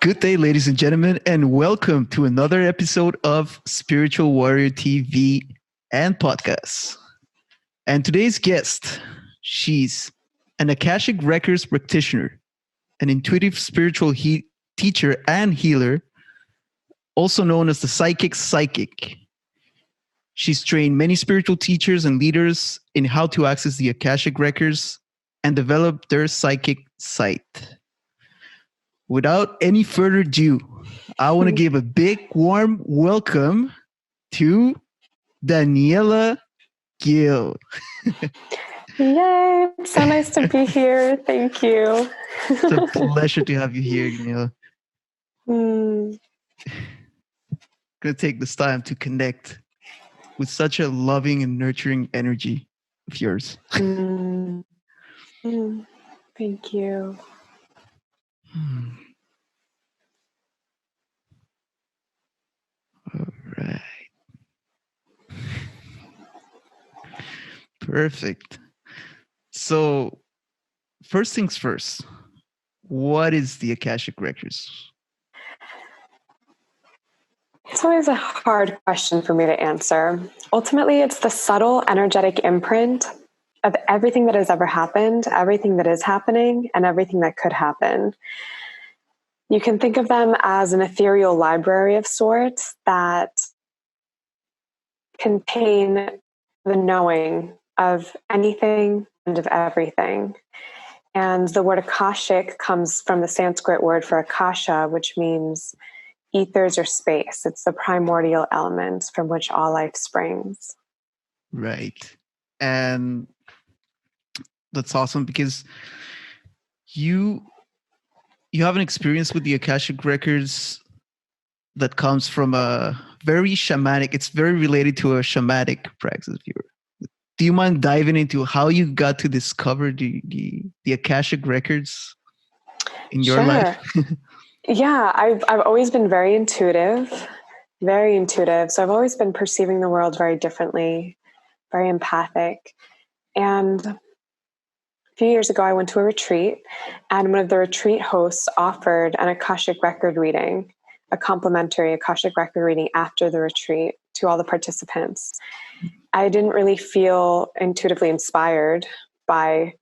Good day, ladies and gentlemen, and welcome to another episode of Spiritual Warrior TV and Podcast. And today's guest, she's an Akashic Records practitioner, an intuitive spiritual teacher and healer, also known as the psychic. She's trained many spiritual teachers and leaders in how to access the Akashic Records and develop their psychic sight. Without any further ado, I want to give a big warm welcome to Daniela Gil. Yay! It's so nice to be here. Thank you. It's a pleasure to have you here, Daniela. I'm going to take this time to connect with such a loving and nurturing energy of yours. Thank you. All right. Perfect. So, first things first, what is the Akashic Records? It's always a hard question for me to answer. Ultimately, it's the subtle energetic imprint of everything that has ever happened, everything that is happening, and everything that could happen. You can think of them as an ethereal library of sorts that contain the knowing of anything and of everything. And the word Akashic comes from the Sanskrit word for Akasha, which means ethers or space. It's the primordial element from which all life springs. Right. And that's awesome because you have an experience with the Akashic Records that comes from a very shamanic, it's very related to a shamanic practice. Do you mind diving into how you got to discover the Akashic Records in your life? Yeah, I've always been very intuitive. So I've always been perceiving the world very differently, very empathic. And a few years ago, I went to a retreat, and one of the retreat hosts offered an Akashic record reading, a complimentary Akashic record reading after the retreat to all the participants. I didn't really feel intuitively inspired by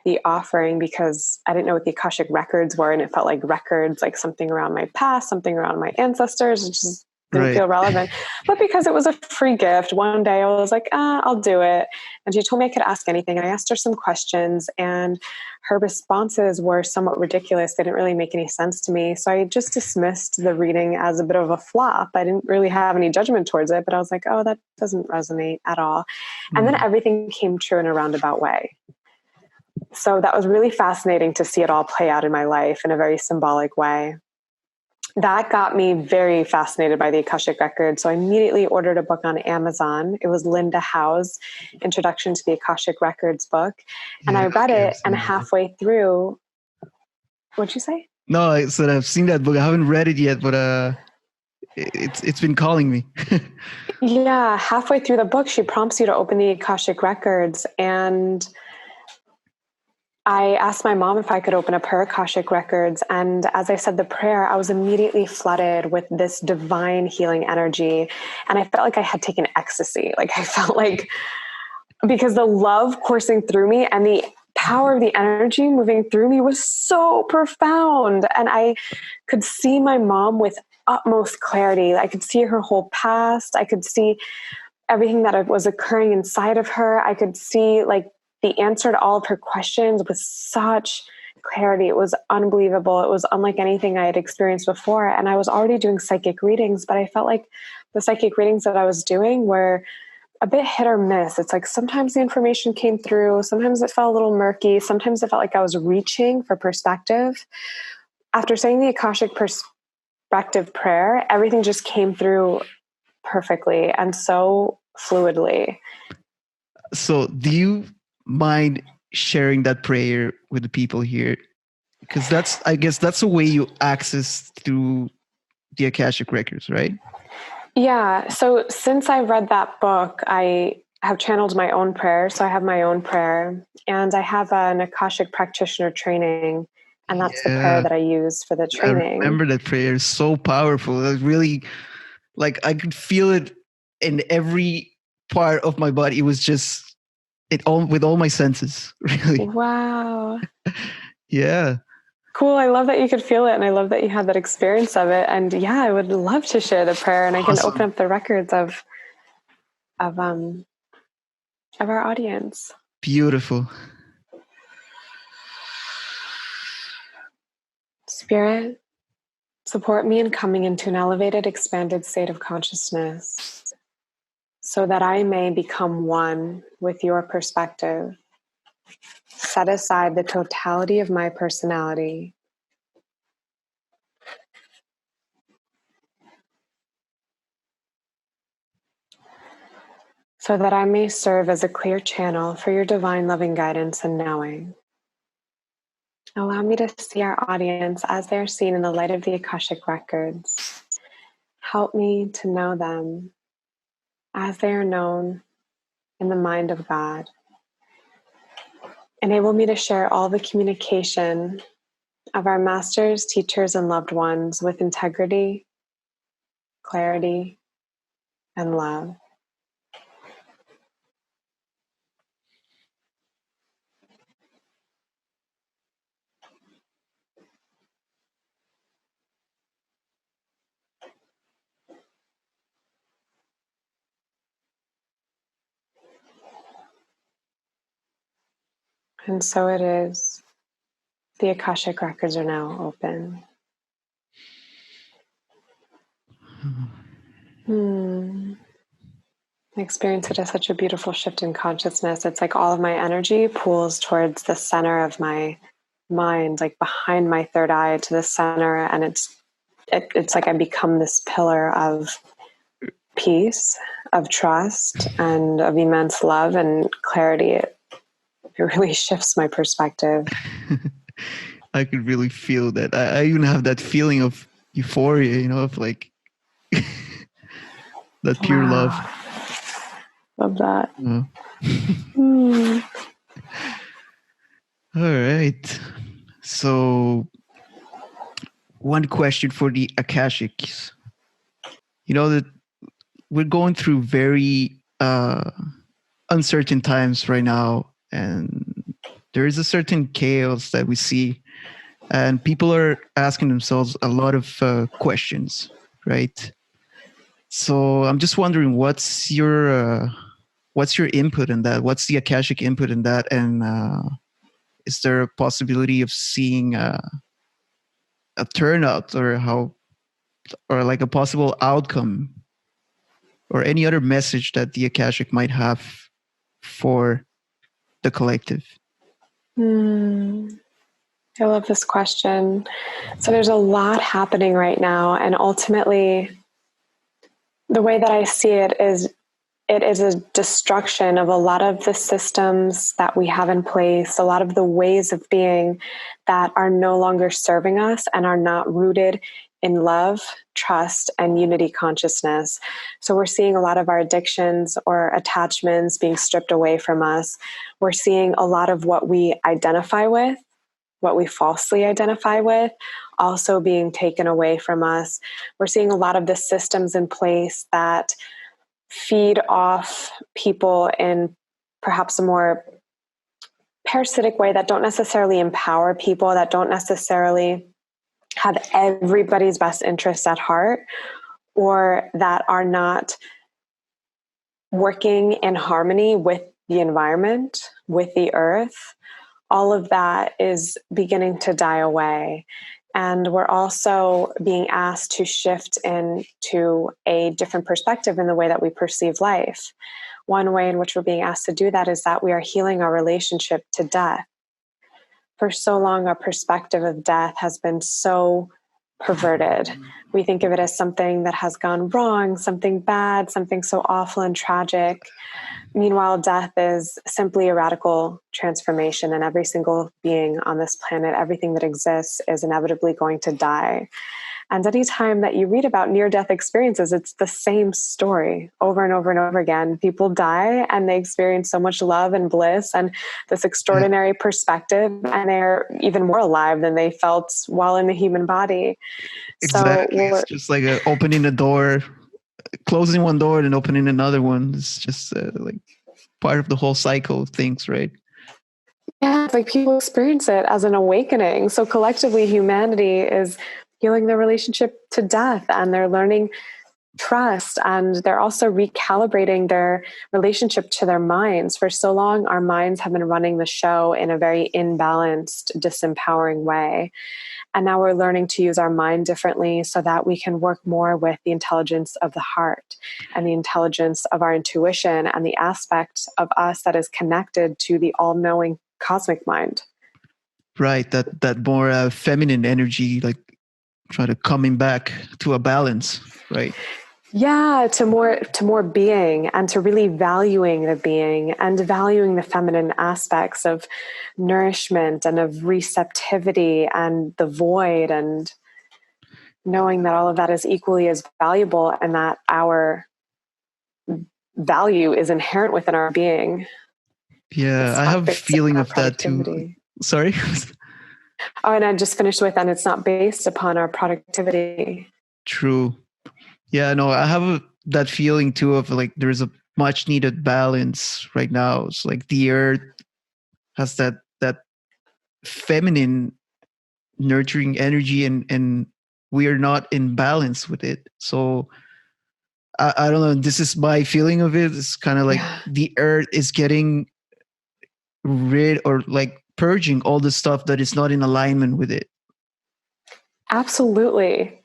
the offering because I didn't know what the Akashic records were, and it felt like records, like something around my past, something around my ancestors. It just didn't feel relevant. But because it was a free gift, one day I was like, I'll do it. And she told me I could ask anything. And I asked her some questions, and her responses were somewhat ridiculous. They didn't really make any sense to me. So I just dismissed the reading as a bit of a flop. I didn't really have any judgment towards it, but I was like, oh, that doesn't resonate at all. And then everything came true in a roundabout way. So that was really fascinating to see it all play out in my life in a very symbolic way. That got me very fascinated by the Akashic Records. So I immediately ordered a book on Amazon. It was Linda Howe's Introduction to the Akashic Records book. And I read it, and halfway through, what'd you say? No, I said I've seen that book. I haven't read it yet, but it's been calling me. Yeah, halfway through the book, she prompts you to open the Akashic Records, and I asked my mom if I could open up her Akashic Records. And as I said the prayer, I was immediately flooded with this divine healing energy. And I felt like I had taken ecstasy. Like I felt like, because the love coursing through me and the power of the energy moving through me was so profound. And I could see my mom with utmost clarity. I could see her whole past. I could see everything that was occurring inside of her. I could see like the answer to all of her questions with such clarity. It was unbelievable. It was unlike anything I had experienced before. And I was already doing psychic readings, but I felt like the psychic readings that I was doing were a bit hit or miss. It's like sometimes the information came through, sometimes it felt a little murky, sometimes it felt like I was reaching for perspective. After saying the Akashic perspective prayer, everything just came through perfectly and so fluidly. So do you mind sharing that prayer with the people here? Because I guess that's the way you access through the Akashic Records, right? Yeah. So since I read that book, I have channeled my own prayer. So I have my own prayer, and I have an Akashic practitioner training And that's the prayer Yeah. that I use for the I training. remember that prayer. So powerful. It was really like I could feel it in every part of my body. It was just it all with all my senses, really. Wow. Yeah. Cool. I love that you could feel it, and I love that you had that experience of it. And yeah, I would love to share the prayer, and I can open Awesome. up the records of our audience. Beautiful. Spirit, support me in coming into an elevated, expanded state of consciousness so that I may become one with your perspective. Set aside the totality of my personality so that I may serve as a clear channel for your divine loving guidance and knowing. Allow me to see our audience as they are seen in the light of the Akashic Records. Help me to know them as they are known in the mind of God. Enable me to share all the communication of our masters, teachers, and loved ones with integrity, clarity, and love. And so it is. The Akashic Records are now open. I experience it as such a beautiful shift in consciousness. It's like all of my energy pulls towards the center of my mind, like behind my third eye to the center. And it's like I become this pillar of peace, of trust, and of immense love and clarity. It really shifts my perspective. I could really feel that. I even have that feeling of euphoria, of like that pure love. Love that. All right. So, one question for the Akashics. You know that we're going through very uncertain times right now, and there is a certain chaos that we see, and people are asking themselves a lot of questions, right? So I'm just wondering, what's your input in that? What's the Akashic input in that? And is there a possibility of seeing a turnout, or like a possible outcome, or any other message that the Akashic might have for the collective? I love this question. So there's a lot happening right now, and ultimately, the way that I see it is a destruction of a lot of the systems that we have in place, a lot of the ways of being that are no longer serving us and are not rooted in love, trust, and unity consciousness. So we're seeing a lot of our addictions or attachments being stripped away from us. We're seeing a lot of what we identify with, what we falsely identify with, also being taken away from us. We're seeing a lot of the systems in place that feed off people in perhaps a more parasitic way, that don't necessarily empower people, that don't necessarily have everybody's best interests at heart, or that are not working in harmony with the environment, with the earth. All of that is beginning to die away. And we're also being asked to shift into a different perspective in the way that we perceive life. One way in which we're being asked to do that is that we are healing our relationship to death. For so long, our perspective of death has been so perverted. We think of it as something that has gone wrong, something bad, something so awful and tragic. Meanwhile, death is simply a radical transformation, and every single being on this planet, everything that exists, is inevitably going to die. And anytime that you read about near-death experiences, it's the same story over and over and over again. People die and they experience so much love and bliss and this Yeah, extraordinary perspective, and they're even more alive than they felt while in the human body. So exactly. It's just like opening a door, closing one door and opening another one. It's just like part of the whole cycle of things, right? yeah, it's like people experience it as an awakening. So collectively, humanity is healing their relationship to death, and they're learning trust, and they're also recalibrating their relationship to their minds. For so long, our minds have been running the show in a very imbalanced, disempowering way. And now we're learning to use our mind differently so that we can work more with the intelligence of the heart and the intelligence of our intuition and the aspect of us that is connected to the all-knowing cosmic mind. Right. That more feminine energy, like try to coming back to a balance, right? Yeah, to more being, and to really valuing the being and valuing the feminine aspects of nourishment and of receptivity and the void, and knowing that all of that is equally as valuable and that our value is inherent within our being. Yeah, It's I not have a based upon feeling our of that too. productivity. Sorry. Oh, and I just finished with, and it's not based upon our productivity. True. Yeah, no, I have that feeling too of like there's a much needed balance right now. It's like the earth has that feminine nurturing energy, and we are not in balance with it. So I don't know. This is my feeling of it. It's kind of like Yeah, the earth is getting rid or like purging all the stuff that is not in alignment with it. absolutely.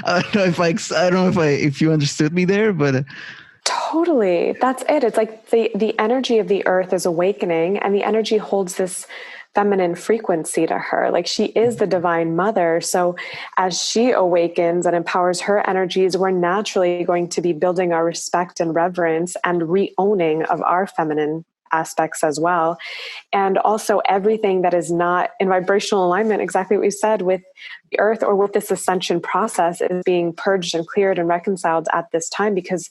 I don't know if you understood me there, but Totally. That's it. It's like the energy of the earth is awakening, and the energy holds this feminine frequency to her. Like she is the divine mother. So as she awakens and empowers her energies, we're naturally going to be building our respect and reverence and re-owning of our feminine aspects as well. And also everything that is not in vibrational alignment, exactly what you said, with the earth or with this ascension process is being purged and cleared and reconciled at this time, because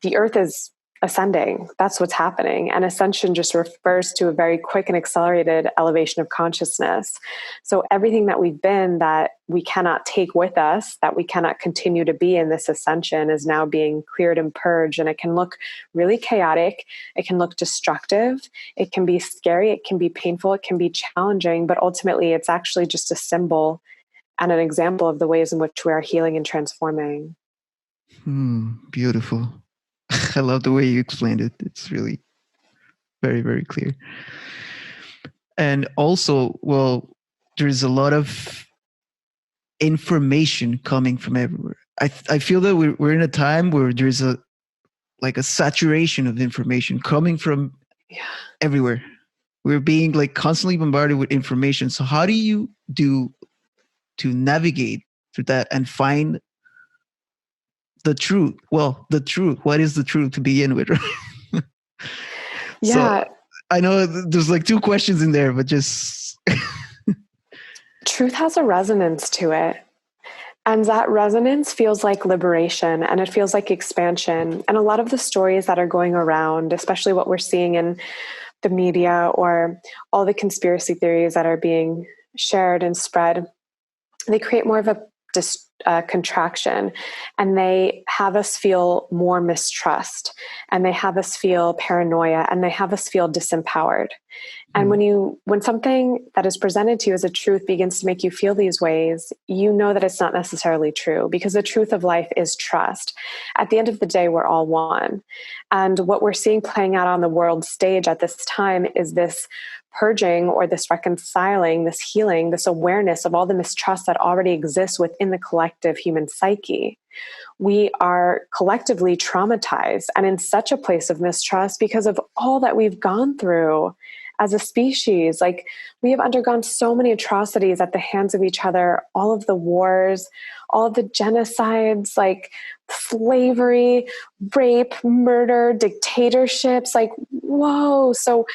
the earth is ascending. That's what's happening. And ascension just refers to a very quick and accelerated elevation of consciousness. So everything that we've been that we cannot take with us, that we cannot continue to be in this ascension, is now being cleared and purged. And it can look really chaotic. It can look destructive. It can be scary. It can be painful. It can be challenging. But ultimately, it's actually just a symbol and an example of the ways in which we are healing and transforming. beautiful. I love the way you explained it. It's really very, very clear. And also, well, there's a lot of information coming from everywhere. I feel that we're in a time where there's a like a saturation of information coming from Yeah. everywhere. We're being like constantly bombarded with information. So how do you do to navigate through that and find the truth? Well, the truth. What is the truth to begin with? Right? So Yeah. I know there's like two questions in there, but just Truth has a resonance to it. And that resonance feels like liberation, and it feels like expansion. And a lot of the stories that are going around, especially what we're seeing in the media or all the conspiracy theories that are being shared and spread, they create more of a contraction, and they have us feel more mistrust, and they have us feel paranoia, and they have us feel disempowered. And when something that is presented to you as a truth begins to make you feel these ways, you know that it's not necessarily true, because the truth of life is trust. At the end of the day, we're all one. And what we're seeing playing out on the world stage at this time is this purging or this reconciling, this healing, this awareness of all the mistrust that already exists within the collective human psyche. We are collectively traumatized and in such a place of mistrust because of all that we've gone through as a species. Like, we have undergone so many atrocities at the hands of each other, all of the wars, all of the genocides, like slavery, rape, murder, dictatorships, like, whoa. So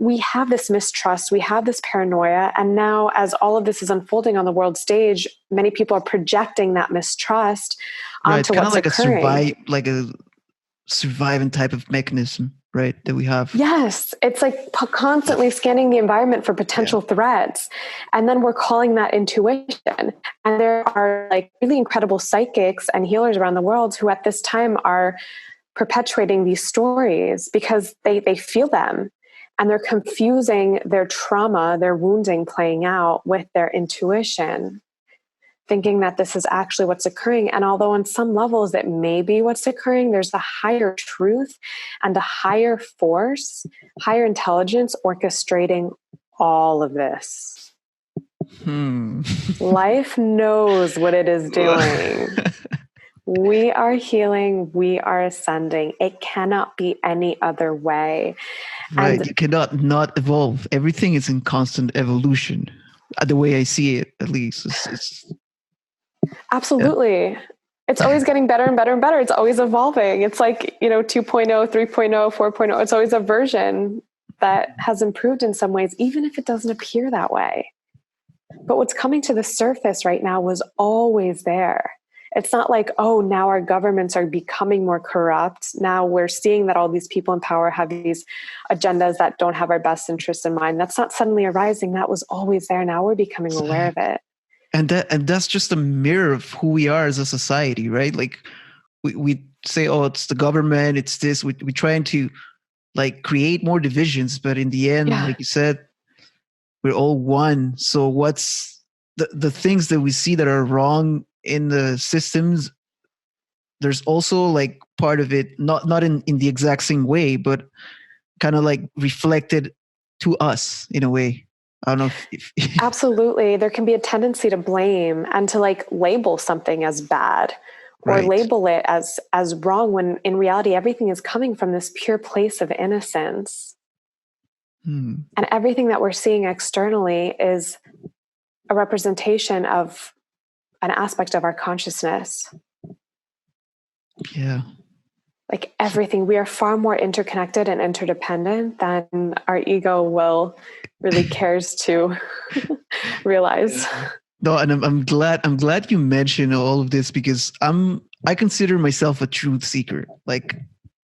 we have this mistrust, we have this paranoia. And now, as all of this is unfolding on the world stage, many people are projecting that mistrust Right. It's onto kind of what's like occurring. a surviving type of mechanism, right? That we have. Yes, it's like constantly scanning the environment for Yeah. potential threats. And then we're calling that intuition. And there are like really incredible psychics and healers around the world who at this time are perpetuating these stories because they feel them, and they're confusing their trauma, their wounding playing out with their intuition, thinking that this is actually what's occurring. And although on some levels it may be what's occurring, there's a higher truth and a higher force, higher intelligence orchestrating all of this. Life knows what it is doing. We are healing. We are ascending. It cannot be any other way. Right. And You cannot not evolve. Everything is in constant evolution. The way I see it, at least. It's yeah. absolutely. It's always getting better and better and better. It's always evolving. It's like, 2.0, 3.0, 4.0. It's always a version that has improved in some ways, even if it doesn't appear that way. But what's coming to the surface right now was always there. It's not like, oh, now our governments are becoming more corrupt. Now we're seeing that all these people in power have these agendas that don't have our best interests in mind. That's not suddenly arising. That was always there. Now we're becoming aware of it. And that's just a mirror of who we are as a society, right? Like we say, oh, it's the government, it's this. We're trying to like create more divisions, but in the end, Yeah. like you said, we're all one. So what's the things that we see that are wrong in the systems? There's also like part of it, not in the exact same way, but kind of like reflected to us in a way. I don't know if Absolutely. There can be a tendency to blame and to like label something as bad or right. label it as wrong, when in reality everything is coming from this pure place of innocence. And everything that we're seeing externally is a representation of an aspect of our consciousness. Yeah. Like everything, we are far more interconnected and interdependent than our ego really cares to realize. No, and I'm glad you mentioned all of this, because I consider myself a truth seeker. Like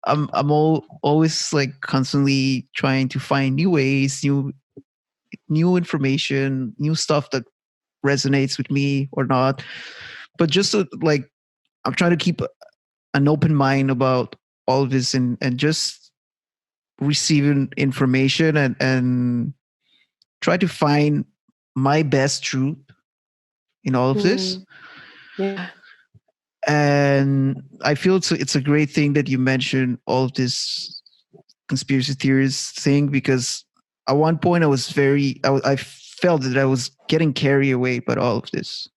I'm always like constantly trying to find new ways, new information, new stuff that resonates with me or not. But just like I'm trying to keep an open mind about all of this, and just receiving information, and try to find my best truth in all of this. Yeah. And I feel it's a great thing that you mentioned all of this conspiracy theories thing, because at one point I felt that I was getting carried away by all of this,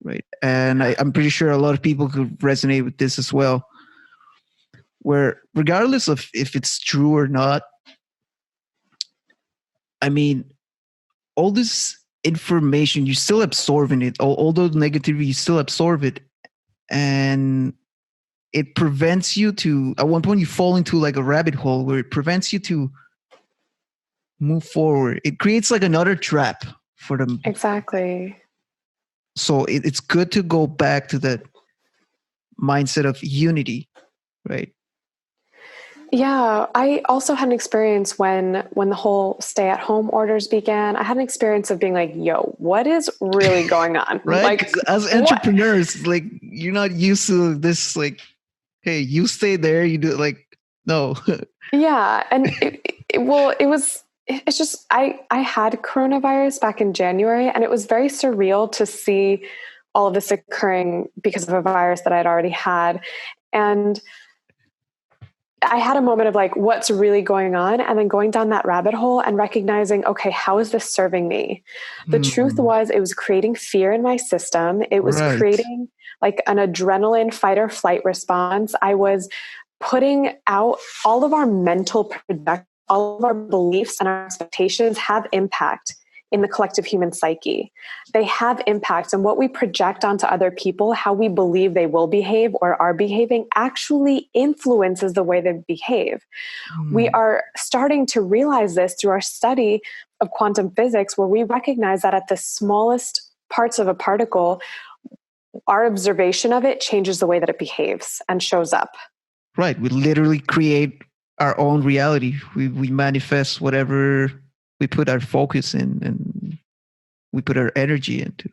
right? And I'm pretty sure a lot of people could resonate with this as well, where regardless of if it's true or not, I mean, all this information, you still absorbing it, all the negativity, you still absorb it, and it prevents you to, at one point you fall into like a rabbit hole where it prevents you to move forward. It creates like another trap for them. Exactly. So it's good to go back to that mindset of unity, right? Yeah, I also had an experience when the whole stay-at-home orders began. I had an experience of being like, "Yo, what is really going on?" Right? Like, As entrepreneurs, like you're not used to this. Like, hey, you stay there. You do it. Like, no. yeah, and it's just I had coronavirus back in January, and it was very surreal to see all of this occurring because of a virus that I'd already had, and I had a moment of like, what's really going on? And then going down that rabbit hole and recognizing, okay, how is this serving me? The truth was, it was creating fear in my system. It was Right. creating like an adrenaline fight or flight response. I was putting out all of our mental projections, all of our beliefs and our expectations have impact in the collective human psyche. They have impacts, and what we project onto other people, how we believe they will behave or are behaving, actually influences the way they behave. We are starting to realize this through our study of quantum physics, where we recognize that at the smallest parts of a particle, our observation of it changes the way that it behaves and shows up. Right. We literally create our own reality. We manifest whatever we put our focus in and we put our energy into.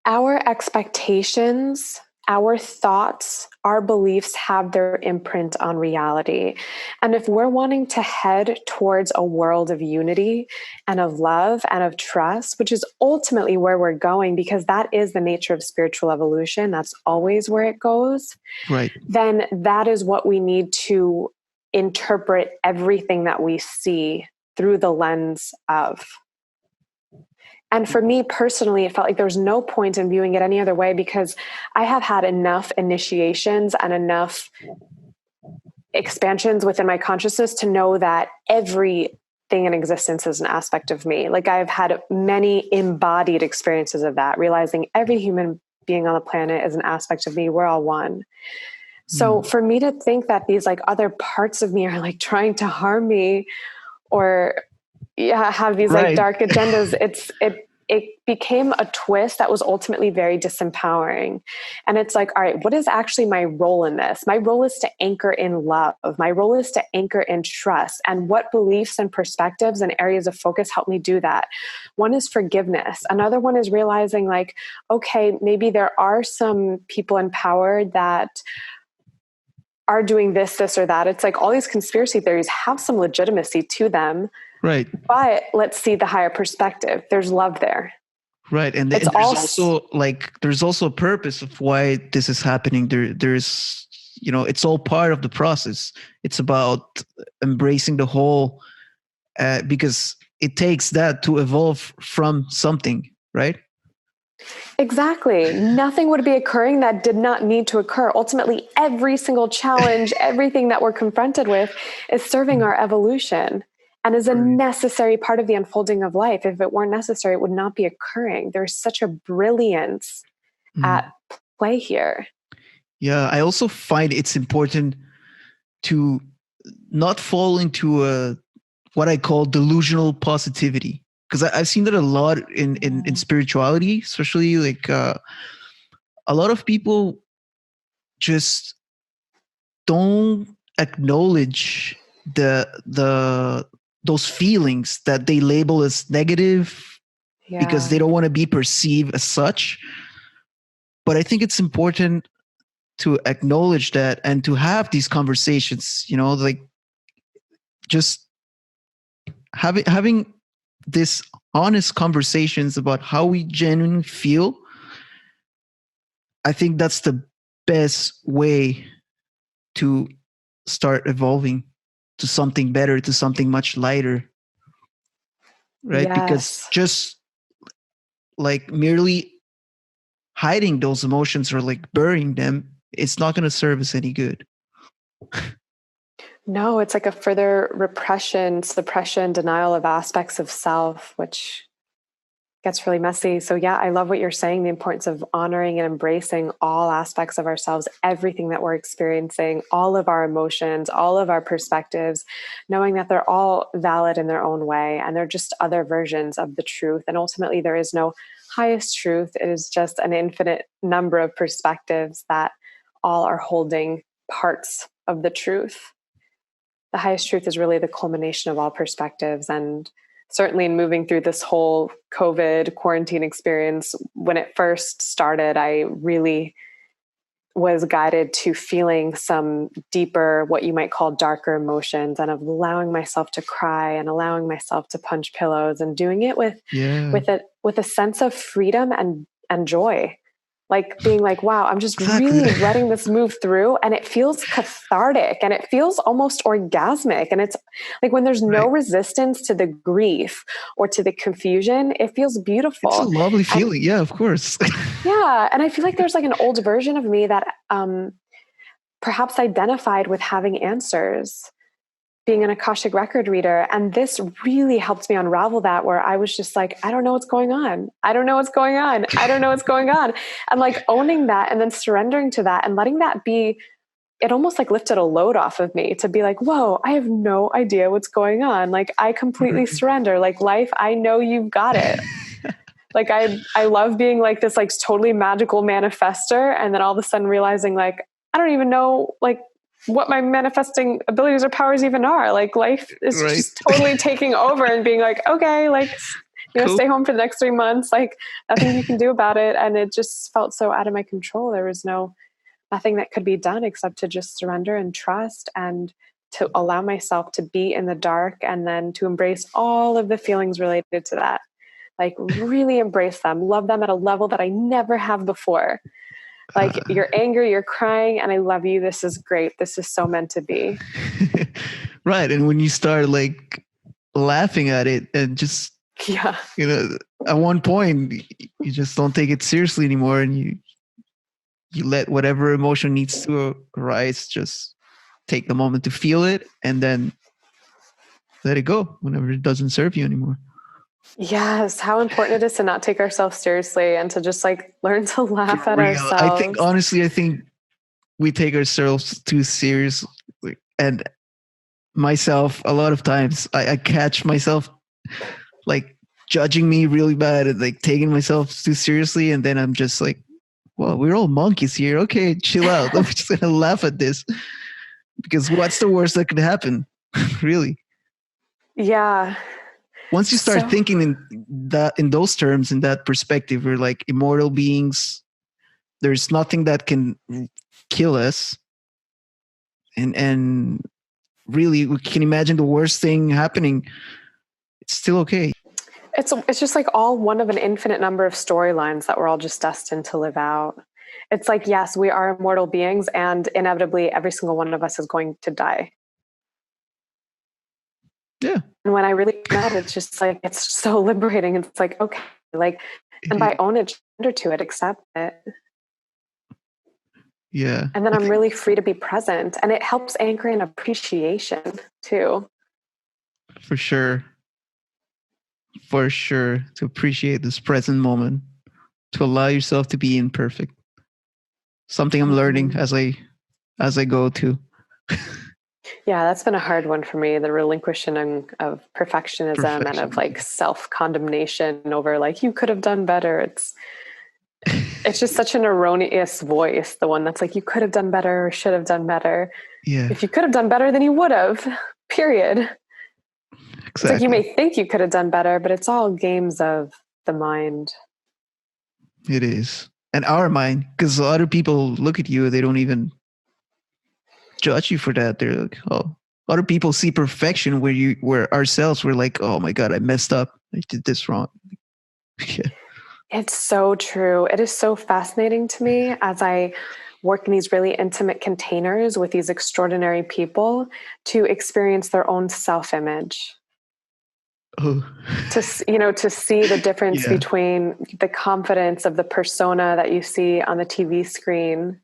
Our expectations, our thoughts, our beliefs have their imprint on reality. And if we're wanting to head towards a world of unity and of love and of trust, which is ultimately where we're going, because that is the nature of spiritual evolution, that's always where it goes, right? Then that is what we need to interpret everything that we see through the lens of. And for me personally, it felt like there was no point in viewing it any other way, because I have had enough initiations and enough expansions within my consciousness to know that everything in existence is an aspect of me. Like, I've had many embodied experiences of that, realizing every human being on the planet is an aspect of me. We're all one. So for me to think that these like other parts of me are like trying to harm me or have these like dark agendas, it became a twist that was ultimately very disempowering. And it's like, all right, what is actually my role in this? My role is to anchor in love. My role is to anchor in trust. And what beliefs and perspectives and areas of focus help me do that? One is forgiveness. Another one is realizing like, okay, maybe there are some people in power that are doing this, this, or that. It's like all these conspiracy theories have some legitimacy to them. Right. But let's see the higher perspective. There's love there. Right. And there's also a purpose of why this is happening. There's, it's all part of the process. It's about embracing the whole, because it takes that to evolve from something, right? Exactly. Nothing would be occurring that did not need to occur. Ultimately, every single challenge, everything that we're confronted with is serving our evolution and is a necessary part of the unfolding of life. If it weren't necessary, it would not be occurring. There's such a brilliance at play here. Yeah, I also find it's important to not fall into what I call delusional positivity. Because I've seen that a lot in spirituality, especially like a lot of people just don't acknowledge those feelings that they label as negative because they don't want to be perceived as such. But I think it's important to acknowledge that and to have these conversations, like just having this honest conversations about how we genuinely feel. I think that's the best way to start evolving to something better, to something much lighter. Right? Yes. Because just like merely hiding those emotions or like burying them, it's not going to serve us any good. No, it's like a further repression, suppression, denial of aspects of self, which gets really messy. So yeah, I love what you're saying, the importance of honoring and embracing all aspects of ourselves, everything that we're experiencing, all of our emotions, all of our perspectives, knowing that they're all valid in their own way and they're just other versions of the truth. And ultimately there is no highest truth. It is just an infinite number of perspectives that all are holding parts of the truth. The highest truth is really the culmination of all perspectives. And certainly in moving through this whole COVID quarantine experience, when it first started, I really was guided to feeling some deeper, what you might call darker emotions, and of allowing myself to cry and allowing myself to punch pillows and doing it with a sense of freedom and joy. Like being like, wow, I'm just really letting this move through, and it feels cathartic and it feels almost orgasmic. And it's like when there's no resistance to the grief or to the confusion, it feels beautiful. It's a lovely feeling. Yeah, of course. Yeah. And I feel like there's like an old version of me that perhaps identified with having answers. being an Akashic record reader. And this really helped me unravel that, where I was just like, I don't know what's going on. I don't know what's going on. I don't know what's going on. And like owning that and then surrendering to that and letting that be, it almost like lifted a load off of me to be like, whoa, I have no idea what's going on. Like I completely surrender. Like life, I know you've got it. Like I love being like this, like totally magical manifester. And then all of a sudden realizing like, I don't even know like what my manifesting abilities or powers even are. Like life is just totally taking over and being like, okay, like, cool. Stay home for the next 3 months. Like nothing you can do about it. And it just felt so out of my control. There was nothing that could be done except to just surrender and trust and to allow myself to be in the dark and then to embrace all of the feelings related to that. Like really embrace them, love them at a level that I never have before. Like you're angry, you're crying, and I love you. This is great. This is so meant to be. Right. And when you start like laughing at it and just, at one point you just don't take it seriously anymore. And you let whatever emotion needs to arise, just take the moment to feel it and then let it go whenever it doesn't serve you anymore. Yes, how important it is to not take ourselves seriously and to just like learn to laugh at ourselves. I think we take ourselves too seriously. And myself, a lot of times I catch myself like judging me really bad and like taking myself too seriously. And then I'm just like, well, we're all monkeys here. Okay, chill out. I'm just going to laugh at this because what's the worst that could happen? Really? Yeah. Once you start thinking in those terms, in that perspective, we're like immortal beings. There's nothing that can kill us. And really, we can imagine the worst thing happening. It's still okay. It's just like all one of an infinite number of storylines that we're all just destined to live out. It's like, yes, we are immortal beings and inevitably every single one of us is going to die. Yeah. And when I really met, it's just like, it's so liberating. It's like, okay, like, and by own it, surrender to it, accept it. Yeah. And then I'm really free to be present. And it helps anchor in appreciation too. For sure. For sure. To appreciate this present moment, to allow yourself to be imperfect. Something I'm learning as I go to. Yeah, that's been a hard one for me. The relinquishing of perfectionism and of like self-condemnation over like, you could have done better. It's just such an erroneous voice. The one that's like, you could have done better or should have done better. Yeah. If you could have done better, then you would have, period. Exactly. It's like you may think you could have done better, but it's all games of the mind. It is. And our mind, because other people look at you, they don't even judge you for that. They're like, oh, other people see perfection where ourselves we're like, oh my God, I messed up. I did this wrong. Yeah. It's so true. It is so fascinating to me as I work in these really intimate containers with these extraordinary people to experience their own self-image. Oh. To see the difference between the confidence of the persona that you see on the TV screen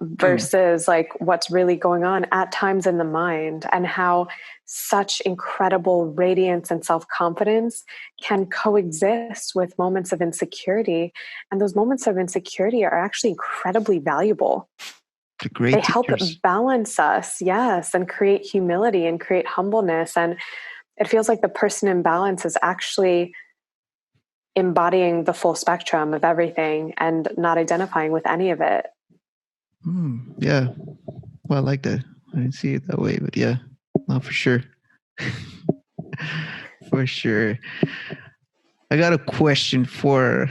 versus like what's really going on at times in the mind, and how such incredible radiance and self-confidence can coexist with moments of insecurity. And those moments of insecurity are actually incredibly valuable. They help balance us, yes, and create humility and create humbleness. And it feels like the person in balance is actually embodying the full spectrum of everything and not identifying with any of it. Yeah. Well, I like that. I didn't see it that way, but yeah, no, for sure. For sure. I got a question for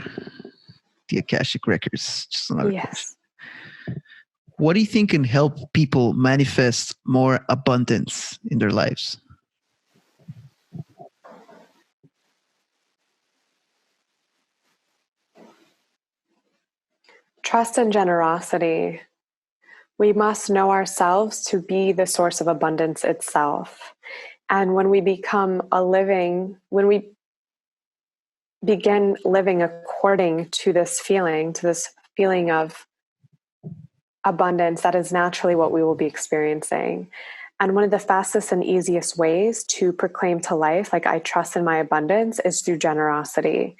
the Akashic Records. Just another question. What do you think can help people manifest more abundance in their lives? Trust and generosity. We must know ourselves to be the source of abundance itself. And when we begin living according to this feeling of abundance, that is naturally what we will be experiencing. And one of the fastest and easiest ways to proclaim to life, like I trust in my abundance, is through generosity.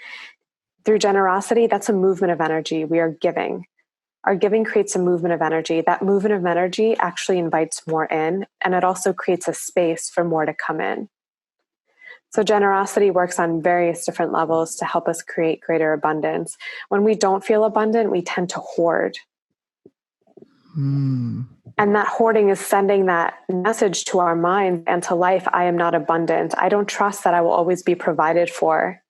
Through generosity, that's a movement of energy. We are giving. Our giving creates a movement of energy. That movement of energy actually invites more in, and it also creates a space for more to come in. So generosity works on various different levels to help us create greater abundance. When we don't feel abundant, we tend to hoard. And that hoarding is sending that message to our mind and to life: I am not abundant. I don't trust that I will always be provided for.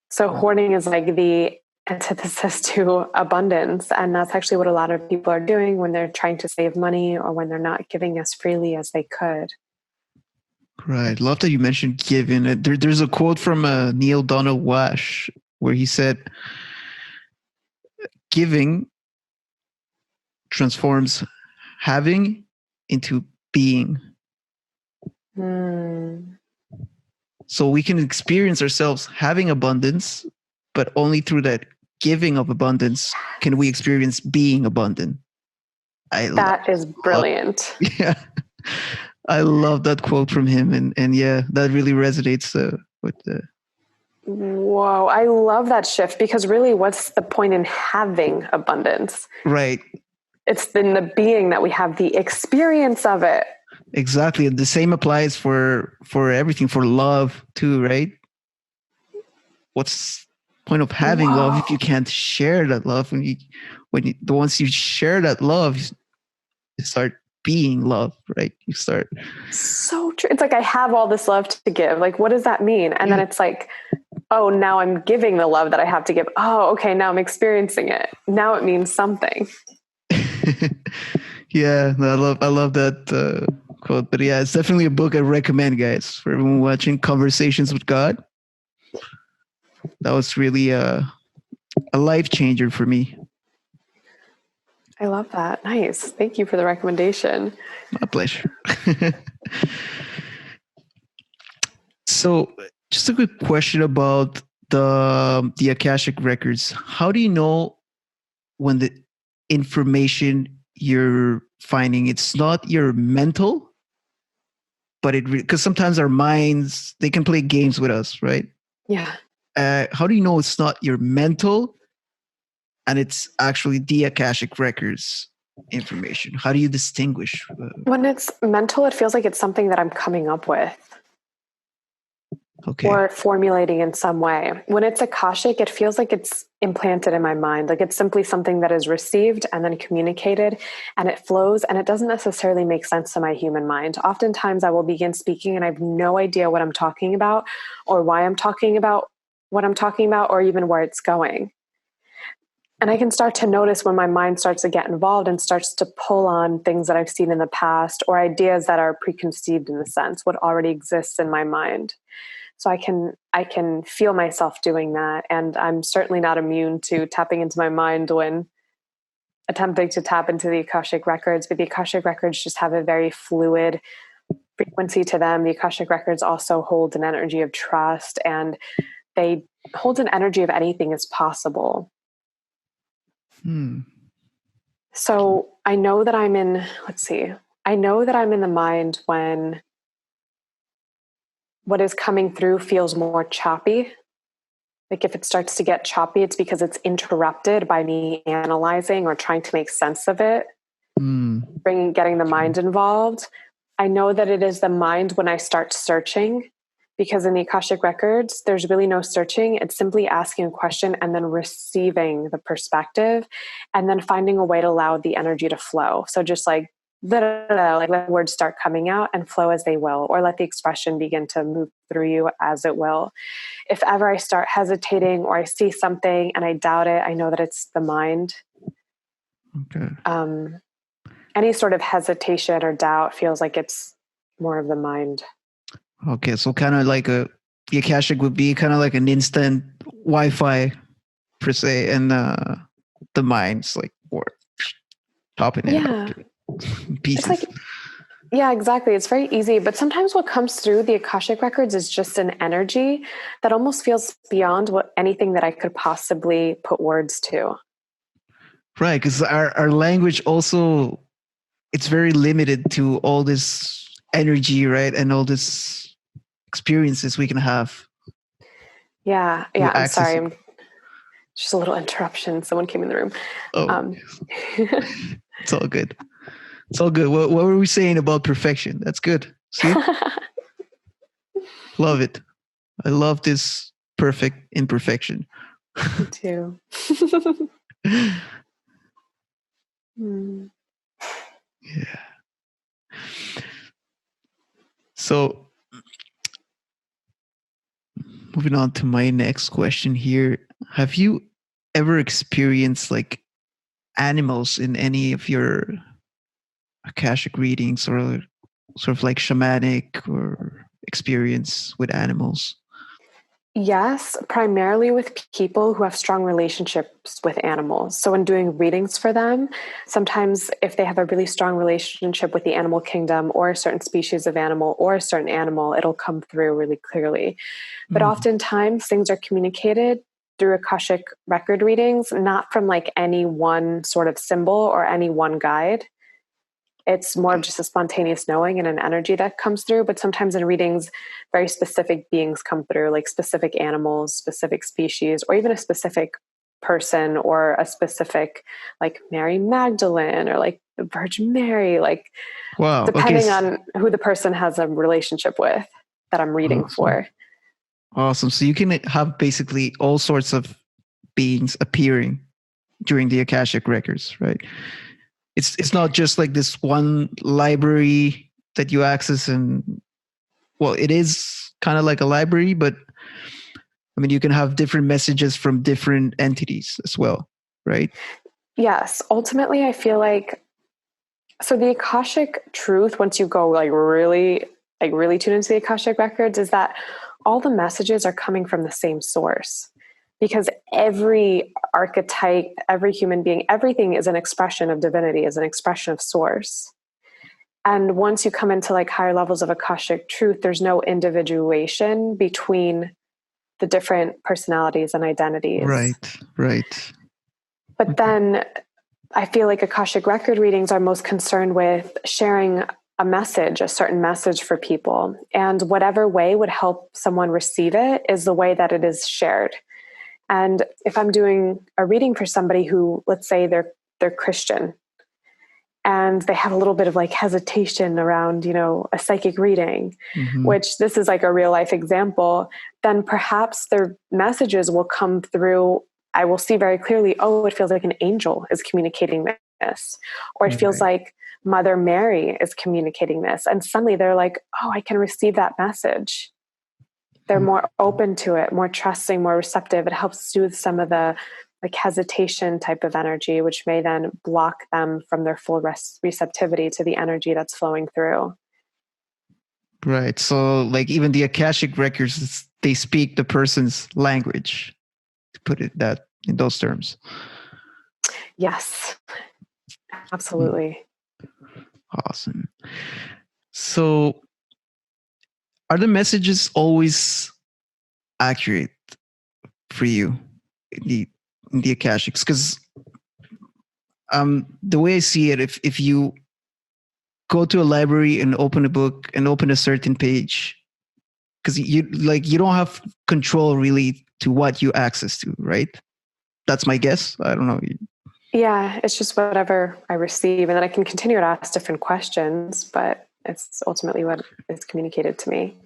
So hoarding is like the antithesis to abundance. And that's actually what a lot of people are doing when they're trying to save money or when they're not giving as freely as they could. Right. Love that you mentioned giving. There's a quote from Neil Donald Walsh where he said, giving transforms having into being. So we can experience ourselves having abundance, but only through that giving of abundance can we experience being abundant. That is brilliant. Yeah. I love that quote from him. And yeah, that really resonates with the... Whoa, I love that shift, because really, what's the point in having abundance? Right. It's in the being that we have the experience of it. Exactly. The same applies for everything, for love too, right? What's the point of having love if you can't share that love? Once you share that love, you start being love, right? You start. So true. It's like, I have all this love to give. Like, what does that mean? And then it's like, oh, now I'm giving the love that I have to give. Oh, okay. Now I'm experiencing it. Now it means something. Yeah, I love that quote. But yeah, it's definitely a book I recommend, guys, for everyone watching Conversations with God. That was really a life changer for me. I love that. Nice. Thank you for the recommendation. My pleasure. So just a quick question about the Akashic Records. How do you know when the information you're finding, it's not your mental, but because sometimes our minds, they can play games with us, right? Yeah. How do you know it's not your mental and it's actually the Akashic Records information? How do you distinguish? When it's mental, it feels like it's something that I'm coming up with. Okay. Or formulating in some way. When it's Akashic, it feels like it's implanted in my mind. Like it's simply something that is received and then communicated, and it flows, and it doesn't necessarily make sense to my human mind. Oftentimes I will begin speaking and I have no idea what I'm talking about, or why I'm talking about what I'm talking about, or even where it's going. And I can start to notice when my mind starts to get involved and starts to pull on things that I've seen in the past, or ideas that are preconceived in a sense, what already exists in my mind. So I can feel myself doing that. And I'm certainly not immune to tapping into my mind when attempting to tap into the Akashic Records. But the Akashic Records just have a very fluid frequency to them. The Akashic Records also hold an energy of trust, and they hold an energy of anything is possible. So I know that I'm in the mind when what is coming through feels more choppy. Like if it starts to get choppy, it's because it's interrupted by me analyzing or trying to make sense of it, getting the mind involved. I know that it is the mind when I start searching, because in the Akashic Records, there's really no searching. It's simply asking a question and then receiving the perspective, and then finding a way to allow the energy to flow. So just like let the words start coming out and flow as they will, or let the expression begin to move through you as it will. If ever I start hesitating or I see something and I doubt it, I know that it's the mind. Okay. Any sort of hesitation or doubt feels like it's more of the mind. Okay, so kind of like the Akashic would be kind of like an instant Wi-Fi per se, and the mind's like more popping it pieces. It's like, yeah, exactly. It's very easy. But sometimes what comes through the Akashic Records is just an energy that almost feels beyond what anything that I could possibly put words to. Right, because our language also, it's very limited to all this energy, right? And all this experiences we can have Yeah. to I'm access sorry. it. I'm just a little interruption. Someone came in the room. Oh, Um, it's all good. It's all good. What were we saying about perfection? That's good. See? Love it. I love this perfect imperfection. Me too. Hmm. Yeah. So, moving on to my next question here. Have you ever experienced like animals in any of your Akashic readings, or sort of like shamanic or experience with animals? Yes, primarily with people who have strong relationships with animals. So, when doing readings for them, sometimes if they have a really strong relationship with the animal kingdom or a certain species of animal or a certain animal, it'll come through really clearly. But Mm, oftentimes, things are communicated through Akashic record readings, not from like any one sort of symbol or any one guide. It's more of just a spontaneous knowing and an energy that comes through. But sometimes in readings, very specific beings come through, like specific animals, specific species, or even a specific person or a specific, like Mary Magdalene or like the Virgin Mary, like wow. Okay. depending on who the person has a relationship with that I'm reading Awesome. for. Awesome. So you can have basically all sorts of beings appearing during the Akashic records, right? It's not just like this one library that you access, and well, it is kind of like a library, but I mean you can have different messages from different entities as well, right? Yes, ultimately, I feel like so the Akashic truth, once you go like really tune into the Akashic records, is that all the messages are coming from the same source. Because every archetype, every human being, everything is an expression of divinity, is an expression of source. And once you come into like higher levels of Akashic truth, there's no individuation between the different personalities and identities. Right, right. But Okay. then I feel like Akashic record readings are most concerned with sharing a message, a certain message for people. And whatever way would help someone receive it is the way that it is shared. And if I'm doing a reading for somebody who, let's say they're Christian and they have a little bit of like hesitation around, a psychic reading, Mm-hmm. which this is like a real life example, then perhaps their messages will come through. I will see very clearly, oh, it feels like an angel is communicating this, or it feels Right. like Mother Mary is communicating this. And suddenly they're like, oh, I can receive that message. They're more open to it, more trusting, more receptive. It helps soothe some of the like hesitation type of energy, which may then block them from their full receptivity to the energy that's flowing through. Right. So like even the Akashic records, they speak the person's language, to put it that in those terms. Yes, Mm, absolutely. awesome. So are the messages always accurate for you in the Akashics? Because the way I see it, if you go to a library and open a book and open a certain page, because you don't have control really to what you access to, right? That's my guess. I don't know. Yeah, it's just whatever I receive. And then I can continue to ask different questions, but it's ultimately what is communicated to me.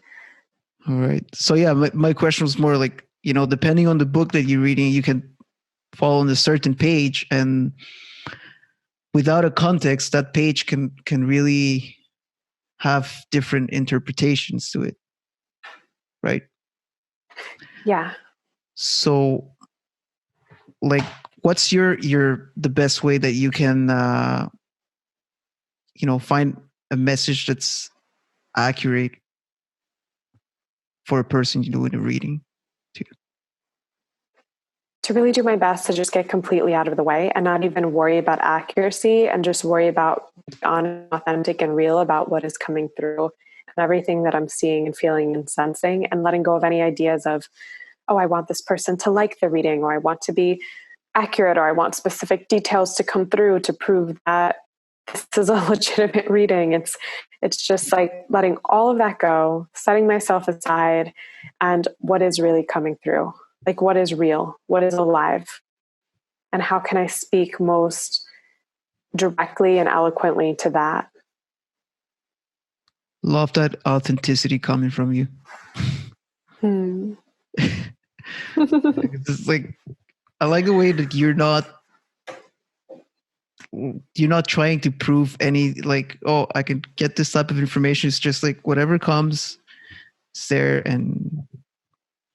All right. So yeah, my question was more like, depending on the book that you're reading, you can fall on a certain page, and without a context, that page can really have different interpretations to it, right? Yeah. So like what's your the best way that you can find a message that's accurate for a person doing a reading too? To really do my best to just get completely out of the way and not even worry about accuracy and just worry about on authentic and real about what is coming through and everything that I'm seeing and feeling and sensing, and letting go of any ideas of, oh, I want this person to like the reading, or I want to be accurate, or I want specific details to come through to prove that this is a legitimate reading. It's just like letting all of that go, setting myself aside, and what is really coming through. Like, what is real? What is alive? And how can I speak most directly and eloquently to that? Love that authenticity coming from you. It's like, I like the way that you're not trying to prove any, like, oh, I can get this type of information. It's just like whatever comes, it's there, and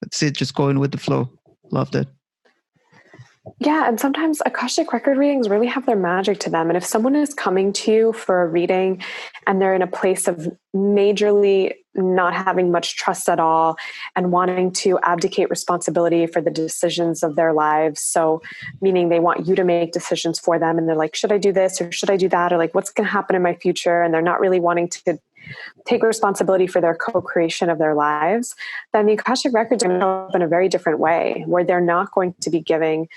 that's it. Just going with the flow. Love that. Yeah, and sometimes Akashic record readings really have their magic to them. And if someone is coming to you for a reading and they're in a place of majorly not having much trust at all and wanting to abdicate responsibility for the decisions of their lives, so meaning they want you to make decisions for them, and they're like, should I do this or should I do that? Or like, what's going to happen in my future? And they're not really wanting to take responsibility for their co-creation of their lives, then the Akashic records are going to show up in a very different way, where they're not going to be giving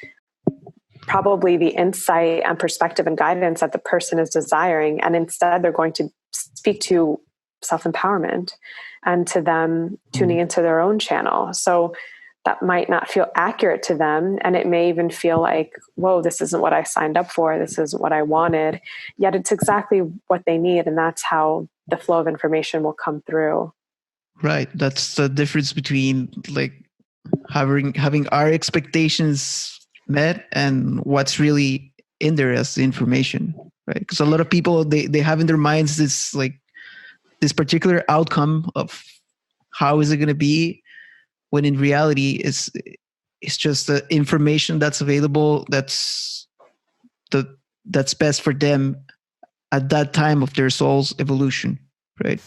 probably the insight and perspective and guidance that the person is desiring. And instead, they're going to speak to self-empowerment and to them tuning into their own channel. So that might not feel accurate to them. And it may even feel like, whoa, this isn't what I signed up for. This isn't what I wanted. Yet it's exactly what they need. And that's how the flow of information will come through. Right. That's the difference between like having our expectations met and what's really in there as the information, right? Because a lot of people, they have in their minds this particular outcome of how is it going to be, when in reality it's just the information that's available, that's best for them at that time of their soul's evolution, right?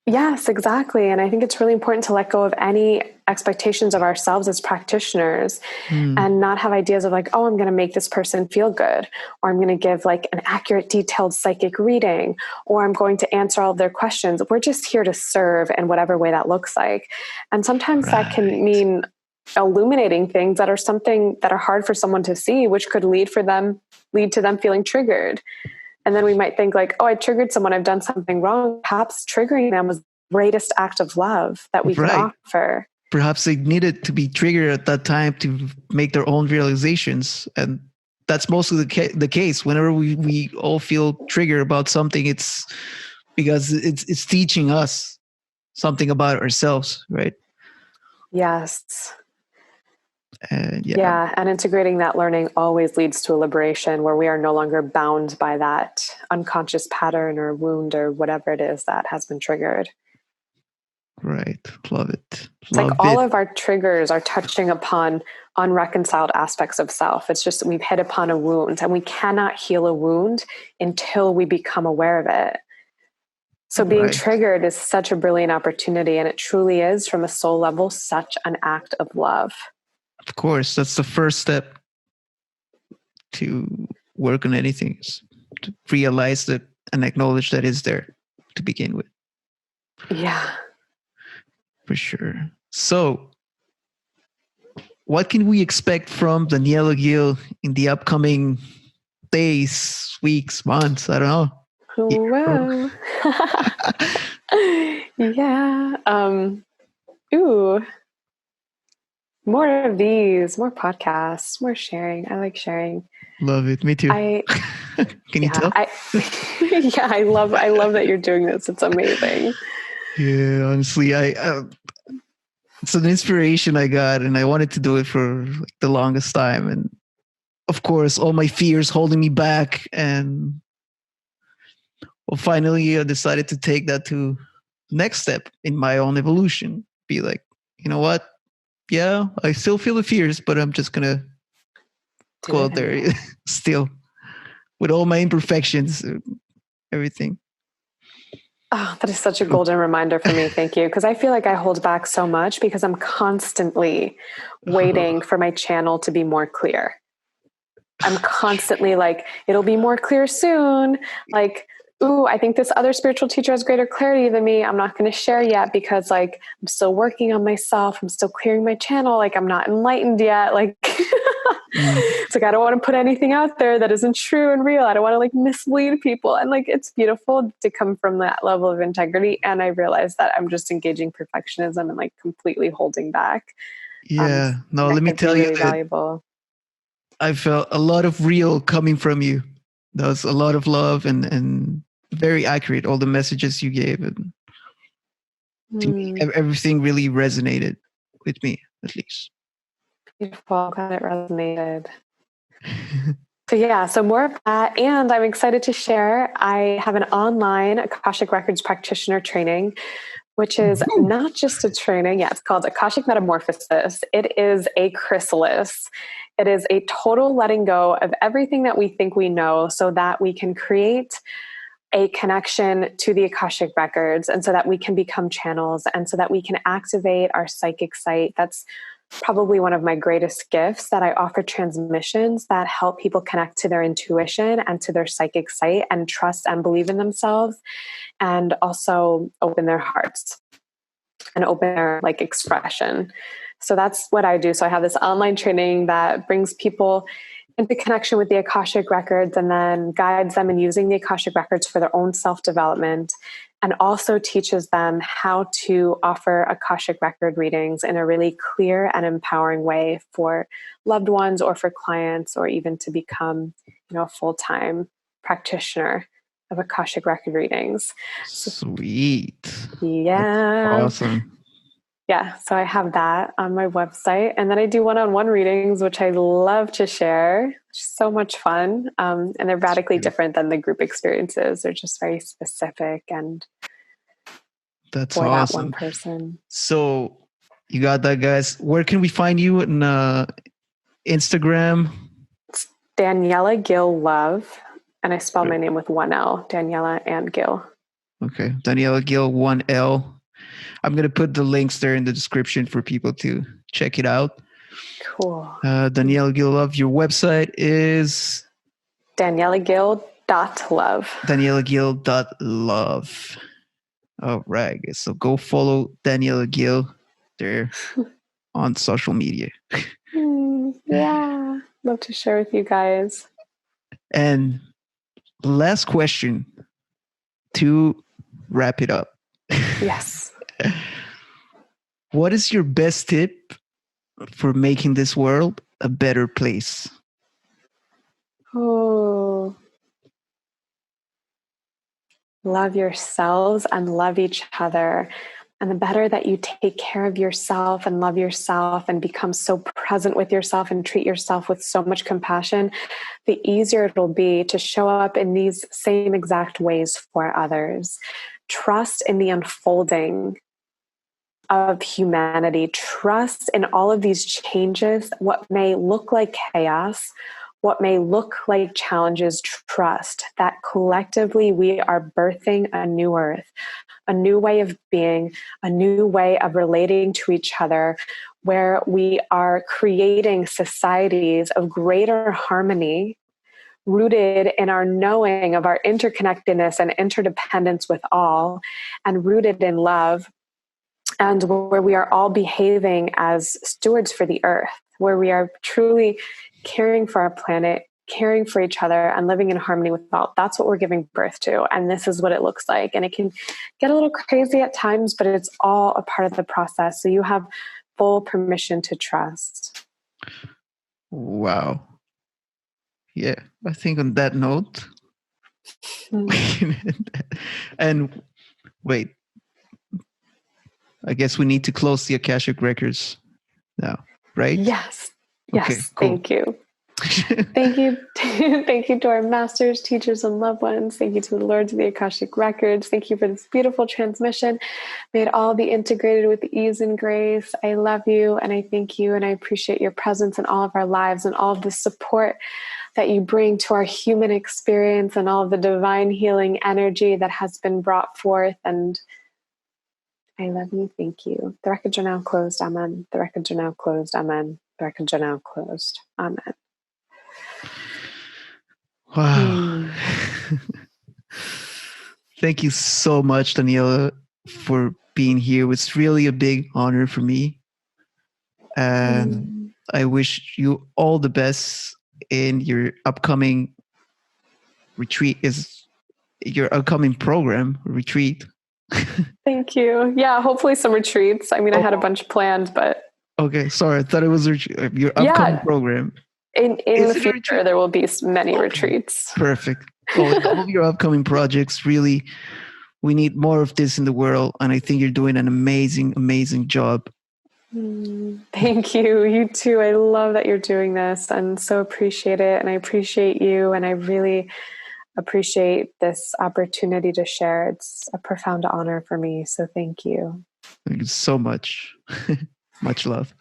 Yes, exactly. And I think it's really important to let go of any expectations of ourselves as practitioners and not have ideas of like, oh, I'm going to make this person feel good, or I'm going to give like an accurate, detailed psychic reading, or I'm going to answer all of their questions. We're just here to serve in whatever way that looks like. And sometimes that can mean illuminating things that are hard for someone to see, which could lead to them feeling triggered. And then we might think like, oh, I triggered someone, I've done something wrong. Perhaps triggering them was the greatest act of love that we could offer. Perhaps they needed to be triggered at that time to make their own realizations. And that's mostly the case. Whenever we all feel triggered about something, it's because it's teaching us something about ourselves, right? Yes. Yeah, and integrating that learning always leads to a liberation where we are no longer bound by that unconscious pattern or wound or whatever it is that has been triggered. Right. Love it. It's like all of our triggers are touching upon unreconciled aspects of self. It's just we've hit upon a wound, and we cannot heal a wound until we become aware of it. So being triggered is such a brilliant opportunity, and it truly is, from a soul level, such an act of love. Of course, that's the first step to work on anything, is to realize that and acknowledge that it's there to begin with. Yeah. For sure. So, what can we expect from Daniela Gil in the upcoming days, weeks, months? I don't know. Whoa. Yeah. Ooh. More of these, more podcasts, more sharing. I like sharing. Love it. Me too. Can you tell? I love that you're doing this. It's amazing. Yeah, honestly, it's an inspiration I got, and I wanted to do it for like the longest time. And of course, all my fears holding me back. And well, finally, I decided to take that to the next step in my own evolution. Be like, you know what? Yeah, I still feel the fears, but I'm just going to go out there still with all my imperfections, everything. Oh, that is such a golden reminder for me. Thank you. Because I feel like I hold back so much because I'm constantly waiting for my channel to be more clear. I'm constantly like, it'll be more clear soon. Like, ooh, I think this other spiritual teacher has greater clarity than me. I'm not going to share yet because like, I'm still working on myself. I'm still clearing my channel. Like, I'm not enlightened yet. Like, Mm. It's like, I don't want to put anything out there that isn't true and real. I don't want to like mislead people. And like, it's beautiful to come from that level of integrity. And I realized that I'm just engaging perfectionism and like completely holding back. Yeah. No, And let that me can be tell you really that valuable. I felt a lot of real coming from you. There was a lot of love and very accurate. All the messages you gave, and to me, everything really resonated with me, at least. Beautiful. Glad it resonated. So yeah, so more of that. And I'm excited to share, I have an online Akashic Records practitioner training, which is not just a training. Yeah, it's called Akashic Metamorphosis. It is a chrysalis. It is a total letting go of everything that we think we know so that we can create a connection to the Akashic Records, and so that we can become channels, and so that we can activate our psychic sight. That's probably one of my greatest gifts, that I offer transmissions that help people connect to their intuition and to their psychic sight and trust and believe in themselves, and also open their hearts and open their like expression. So that's what I do. So I have this online training that brings people into connection with the Akashic Records, and then guides them in using the Akashic Records for their own self-development, and also teaches them how to offer Akashic Record readings in a really clear and empowering way for loved ones or for clients, or even to become, a full-time practitioner of Akashic Record readings. Sweet. Yeah. That's awesome. Yeah, so I have that on my website. And then I do one-on-one readings, which I love to share. It's so much fun. And they're radically different than the group experiences. They're just very specific and that's for awesome. that one person. So you got that, guys. Where can we find you on Instagram? It's Daniela Gil Love. And I spell my name with one L, Daniela and Gil. Okay, Daniela Gil, 1L. I'm going to put the links there in the description for people to check it out. Cool. Daniela Gil Love, your website is? DanielaGil.love. DanielaGil.love. All right. So go follow Daniela Gil there on social media. Yeah. Love to share with you guys. And last question to wrap it up. Yes. What is your best tip for making this world a better place? Oh, love yourselves and love each other. And the better that you take care of yourself and love yourself and become so present with yourself and treat yourself with so much compassion, the easier it'll be to show up in these same exact ways for others. Trust in the unfolding of humanity. Trust in all of these changes, what may look like chaos, what may look like challenges. Trust that collectively we are birthing a new earth, a new way of being, a new way of relating to each other, where we are creating societies of greater harmony, rooted in our knowing of our interconnectedness and interdependence with all, and rooted in love, and where we are all behaving as stewards for the earth, where we are truly caring for our planet, caring for each other, and living in harmony with all. That's what we're giving birth to. And this is what it looks like. And it can get a little crazy at times, but it's all a part of the process. So you have full permission to trust. Wow. Yeah, I think on that note, and wait, I guess we need to close the Akashic Records now, right? Yes. Okay, Yes. cool. Thank you. Thank you. Thank you to our masters, teachers, and loved ones. Thank you to the Lords of the Akashic Records. Thank you for this beautiful transmission. May it all be integrated with ease and grace. I love you and I thank you, and I appreciate your presence in all of our lives and all of the support that you bring to our human experience and all of the divine healing energy that has been brought forth. And I love you. Thank you. The records are now closed. Amen. The records are now closed. Amen. The records are now closed. Amen. Wow. Thank you so much, Daniela, for being here. It's really a big honor for me. And I wish you all the best in your upcoming retreat. Is your upcoming program retreat? Thank you. Yeah, hopefully some retreats. I mean, I had a Oh, bunch planned, but okay. Sorry, I thought it was your upcoming yeah, program. in the Is it a future retreat? there will be many Okay, retreats. perfect. Well, in all of your upcoming projects, really, we need more of this in the world, and I think you're doing an amazing, amazing job. Thank you. You too. I love that you're doing this and so appreciate it. And I appreciate you. And I really appreciate this opportunity to share. It's a profound honor for me. So thank you. Thank you so much. Much love.